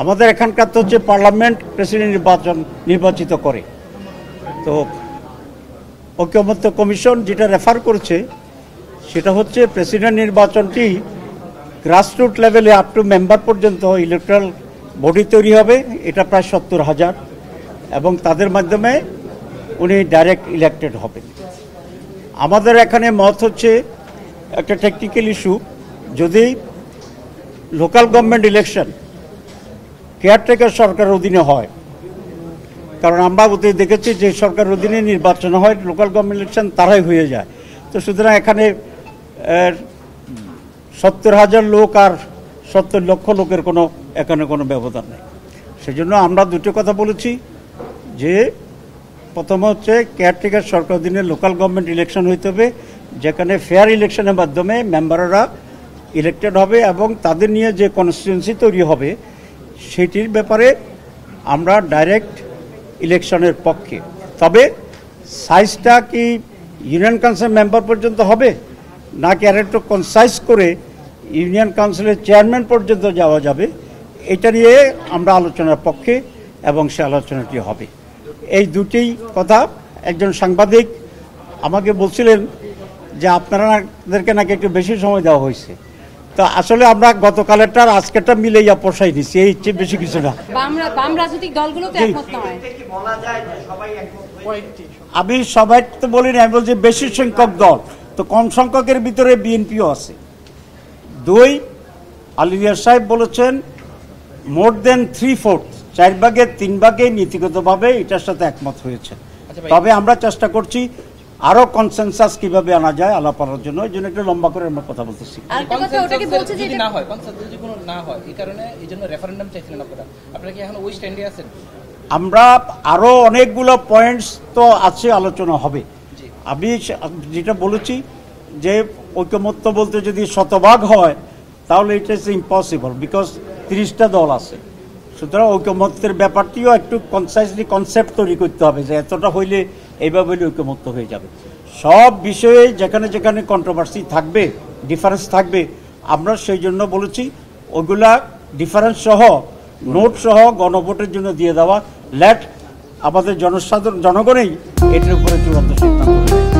আমাদের এখানকার তো হচ্ছে পার্লামেন্ট প্রেসিডেন্ট নির্বাচিত করে। তো ঐকমত্য কমিশন যেটা রেফার করেছে সেটা হচ্ছে প্রেসিডেন্ট নির্বাচনটি গ্রাসরুট লেভেলে আপ টু মেম্বার পর্যন্ত ইলেকট্রাল বডি তৈরি হবে, এটা প্রায় 70,000, এবং তাদের মাধ্যমে উনি ডাইরেক্ট ইলেক্টেড হবেন। আমাদের এখানে মত হচ্ছে একটা টেকনিক্যাল ইস্যু, যদি লোকাল গভর্নমেন্ট ইলেকশন কেয়ারটেকার সরকারের অধীনে হয়, কারণ আমরা দেখেছি যে সরকারের অধীনে নির্বাচন হয়, লোকাল গভর্নমেন্ট ইলেকশন তারাই হয়ে যায়। তো সুতরাং এখানে 70,000 লোক আর 70 লক্ষ লোকের এখানে কোনো ব্যবধান নেই। সেজন্য আমরা দুটো কথা বলেছি, যে প্রথম হচ্ছে কেয়ারটেকার সরকার অধীনে লোকাল গভর্নমেন্ট ইলেকশন হইতে হবে, যেখানে ফেয়ার ইলেকশনের মাধ্যমে মেম্বাররা ইলেক্টেড হবে এবং তাদের নিয়ে যে কনস্টিটিউয়েন্সি তৈরি হবে সেটির ব্যাপারে আমরা ডাইরেক্ট ইলেকশনের পক্ষে। তবে সাইজটা কি ইউনিয়ন কাউন্সিল মেম্বার পর্যন্ত হবে, নাকি আর একটু কনসাইজ করে ইউনিয়ন কাউন্সিলের চেয়ারম্যান পর্যন্ত যাওয়া যাবে, এটা নিয়ে আমরা আলোচনার পক্ষে, এবং সে আলোচনাটি হবে। এই দুটি কথা একজন সাংবাদিক আমাকে বলছিলেন যে আপনাদেরকে নাকি একটু বেশি সময় দেওয়া হয়েছে। তো আসলে আমরা গতকালেরটা আর আজকেরটা মিলেইয়া পোষাই নিচ্ছি, এই হচ্ছে বেশি কিছু না। আমি সবাই তো বলি না, আমি বলছি বেশি সংখ্যক দল, তো কম সংখ্যকের ভিতরে বিএনপিও আছে। 2, আলিয়ার সাহেব বলেছেন মোর দেন 3/4, 4 ভাগের 3 ভাগে নীতিগতভাবে এটার সাথে একমত হয়েছে। তবে আমরা চেষ্টা করছি আরো কনসেনসাস কিভাবে আনা যায় আলাপ করার জন্য, এই জন্য একটু লম্বা করে আমরা কথা বলতেছি। আমরা আরো অনেকগুলো পয়েন্টস তো আছে, আলোচনা হবে। আমি যেটা বলেছি যে ঐকমত্য বলতে যদি শতভাগ হয় তাহলে ইট ইজ ইম্পসিবল, বিকজ 30টা দল আছে। সুতরাং ঐকমত্যের ব্যাপারটিও একটু কনসাইজলি কনসেপ্ট তৈরি করতে হবে, যে এতটা হইলে এইভাবে হইলে ঐকমত্য হয়ে যাবে। সব বিষয়ে যেখানে যেখানে কন্ট্রোভার্সি থাকবে, ডিফারেন্স থাকবে, আমরা সেই জন্য বলেছি ওইগুলা ডিফারেন্স সহ, নোট সহ গণভোটের জন্য দিয়ে দেওয়া। লেট আমাদের জনগণই এটার উপরে চূড়ান্ত সিদ্ধান্ত নেবে।